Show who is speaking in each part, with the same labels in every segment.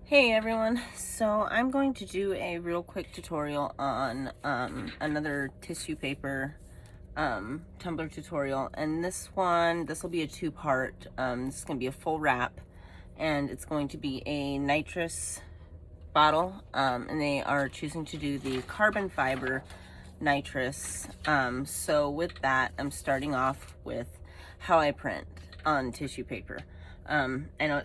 Speaker 1: Hey everyone, so I'm going to do a real quick tutorial on another tissue paper tumbler tutorial, and this will be a two-part. This is going to be a full wrap, and it's going to be a nitrous bottle, and they are choosing to do the carbon fiber nitrous. So with that, I'm starting off with how I print on tissue paper. I know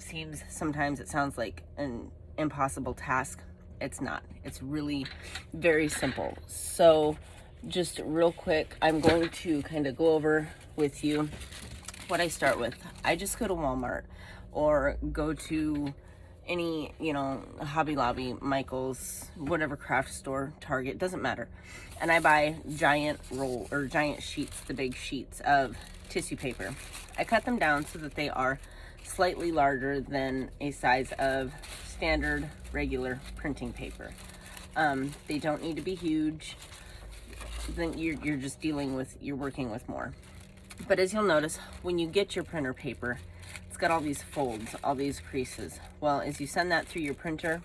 Speaker 1: sometimes it sounds like an impossible task. It's not. It's really very simple. So just real quick, I'm going to kind of go over with you what I start with. I just go to Walmart or go to any, Hobby Lobby, Michael's, whatever craft store, Target, doesn't matter. And I buy giant sheets, the big sheets of tissue paper. I cut them down so that they are slightly larger than a size of standard regular printing paper. They don't need to be huge. Then you're working with more. But as you'll notice, when you get your printer paper, it's got all these folds, all these creases. Well, as you send that through your printer,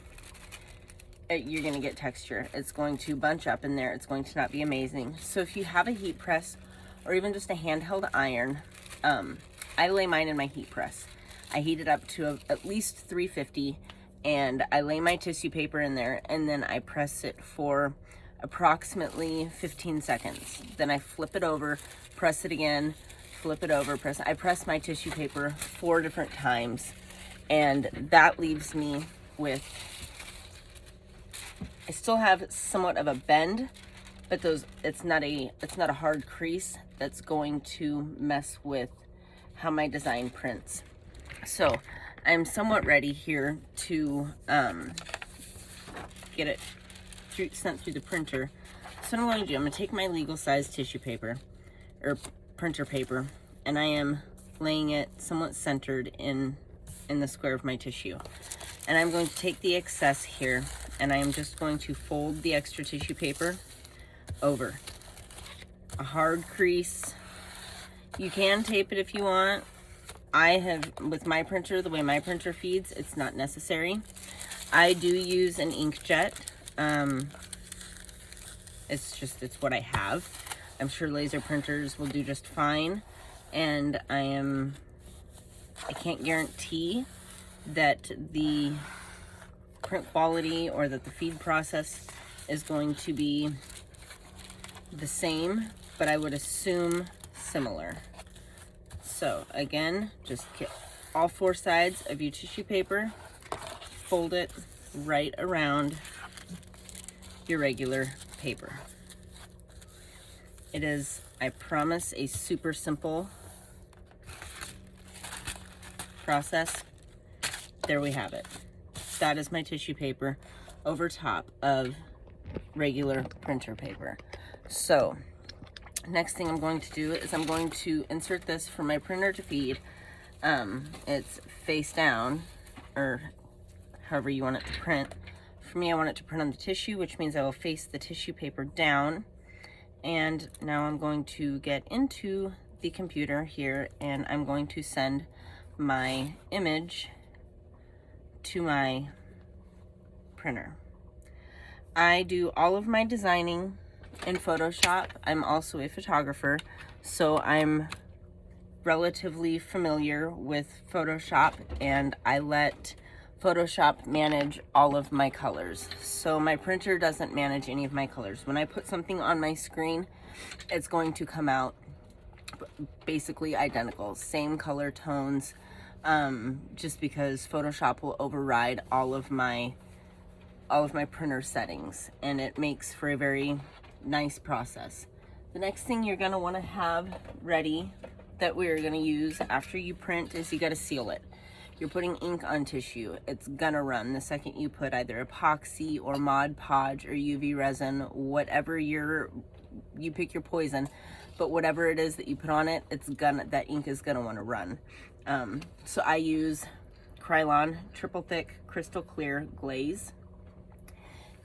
Speaker 1: you're going to get texture. It's going to bunch up in there. It's going to not be amazing. So if you have a heat press or even just a handheld iron, I lay mine in my heat press. I heat it up to at least 350, and I lay my tissue paper in there, and then I press it for approximately 15 seconds. Then I flip it over, press it again, flip it over, I press my tissue paper 4 different times, and that leaves me with, I still have somewhat of a bend, but it's not a hard crease that's going to mess with how my design prints. So I'm somewhat ready here to get it sent through the printer. So what I'm going to do, I'm going to take my legal size tissue paper or printer paper, and I am laying it somewhat centered in the square of my tissue. And I'm going to take the excess here, and I am just going to fold the extra tissue paper over. A hard crease. You can tape it if you want. With my printer, the way my printer feeds, it's not necessary. I do use an inkjet. It's what I have. I'm sure laser printers will do just fine. And I can't guarantee that the print quality or that the feed process is going to be the same, but I would assume similar. So again, just get all 4 sides of your tissue paper, fold it right around your regular paper. It is, I promise, a super simple process. There we have it. That is my tissue paper over top of regular printer paper. So next thing I'm going to do is I'm going to insert this for my printer to feed. It's face down, or however you want it to print. For me, I want it to print on the tissue, which means I will face the tissue paper down. And now I'm going to get into the computer here, and I'm going to send my image to my printer. I do all of my designing in Photoshop. I'm also a photographer, so I'm relatively familiar with Photoshop, and I let Photoshop manage all of my colors. So my printer doesn't manage any of my colors. When I put something on my screen, it's going to come out basically identical, same color tones, just because Photoshop will override all of my printer settings, and it makes for a very nice process. The next thing you're going to want to have ready that we're going to use after you print is you got to seal it. You're putting ink on tissue. It's gonna run the second you put either epoxy or Mod Podge or UV resin, whatever you pick your poison, but whatever it is that you put on it, that ink is gonna want to run. So I use Krylon triple thick crystal clear glaze,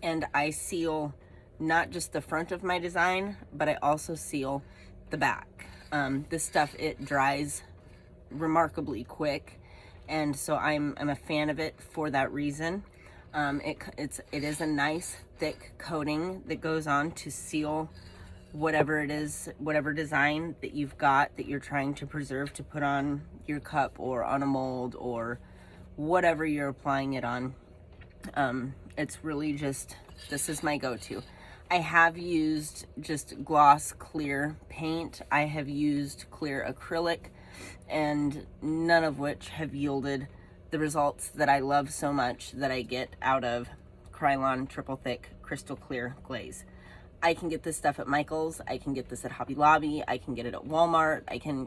Speaker 1: and I seal not just the front of my design, but I also seal the back. This stuff, it dries remarkably quick, and so I'm a fan of it for that reason. It is a nice thick coating that goes on to seal whatever it is, whatever design that you've got that you're trying to preserve to put on your cup or on a mold or whatever you're applying it on. It's really just, this is my go-to. I have used just gloss clear paint. I have used clear acrylic, and none of which have yielded the results that I love so much that I get out of Krylon triple thick crystal clear glaze. I can get this stuff at Michael's. I can get this at Hobby Lobby. I can get it at Walmart.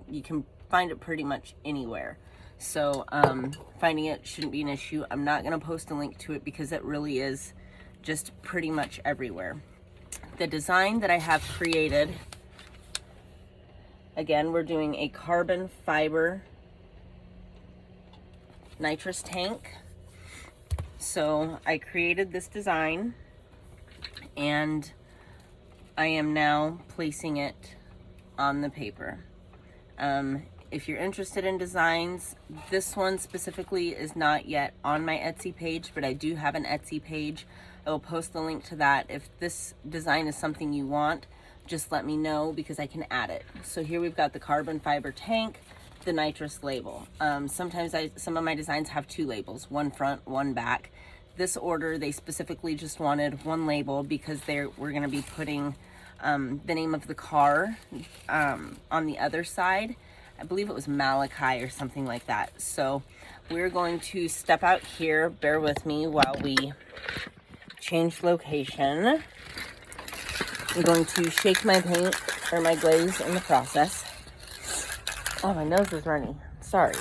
Speaker 1: You can find it pretty much anywhere. So finding it shouldn't be an issue. I'm not gonna post a link to it because it really is just pretty much everywhere. The design that I have created, again, we're doing a carbon fiber nitrous tank. So I created this design and I am now placing it on the paper. If you're interested in designs, this one specifically is not yet on my Etsy page, but I do have an Etsy page. I will post the link to that. If this design is something you want, just let me know because I can add it. So here we've got the carbon fiber tank, the nitrous label. Sometimes some of my designs have two labels, one front, one back. This order, they specifically just wanted one label because we're gonna be putting the name of the car on the other side. I believe it was Malachi or something like that. So we're going to step out here. Bear with me while we change location. I'm going to shake my paint or my glaze in the process. Oh, my nose is running. Sorry.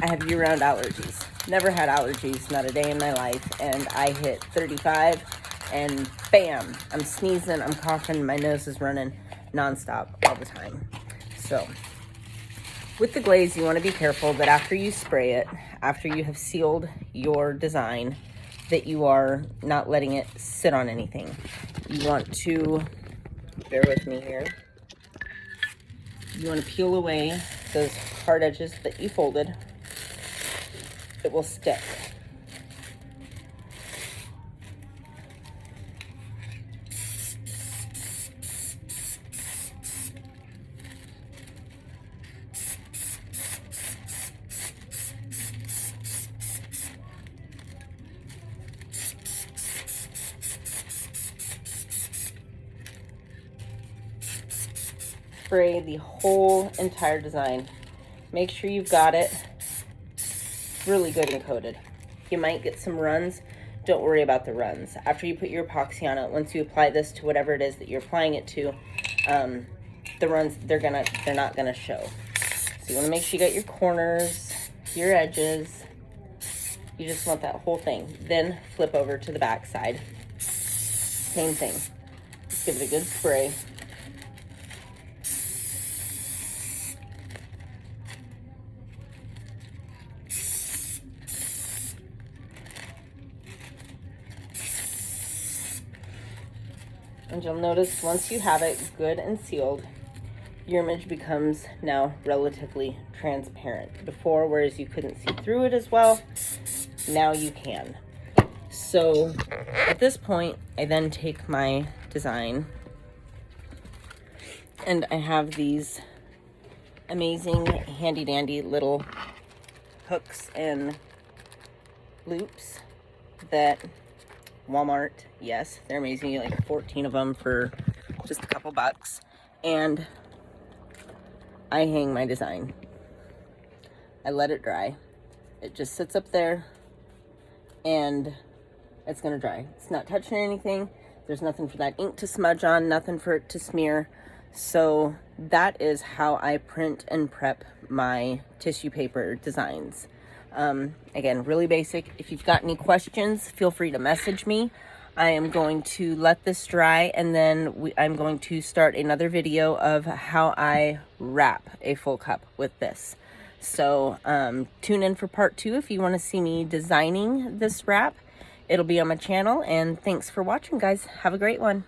Speaker 1: I have year-round allergies. Never had allergies, not a day in my life. And I hit 35 and bam, I'm sneezing, I'm coughing, my nose is running nonstop all the time. So with the glaze, you want to be careful that after you spray it, after you have sealed your design, that you are not letting it sit on anything. You want to, bear with me here, you want to peel away those hard edges that you folded. It will stick. Spray the whole entire design. Make sure you've got it really good and coated. You might get some runs. Don't worry about the runs. After you put your epoxy on it, once you apply this to whatever it is that you're applying it to, the runs, they're not gonna show. So you wanna make sure you got your corners, your edges. You just want that whole thing. Then flip over to the back side. Same thing. Just give it a good spray. And you'll notice once you have it good and sealed, your image becomes now relatively transparent. Before, whereas you couldn't see through it as well, now you can. So at this point, I then take my design and I have these amazing handy dandy little hooks and loops that Walmart, yes, they're amazing. You get like 14 of them for just a couple bucks. And I hang my design. I let it dry. It just sits up there and it's gonna dry. It's not touching anything. There's nothing for that ink to smudge on, nothing for it to smear. So that is how I print and prep my tissue paper designs. Again, really basic. If you've got any questions, feel free to message me. I am going to let this dry and then I'm going to start another video of how I wrap a full cup with this. So tune in for part 2 if you want to see me designing this wrap. It'll be on my channel, and thanks for watching, guys. Have a great one.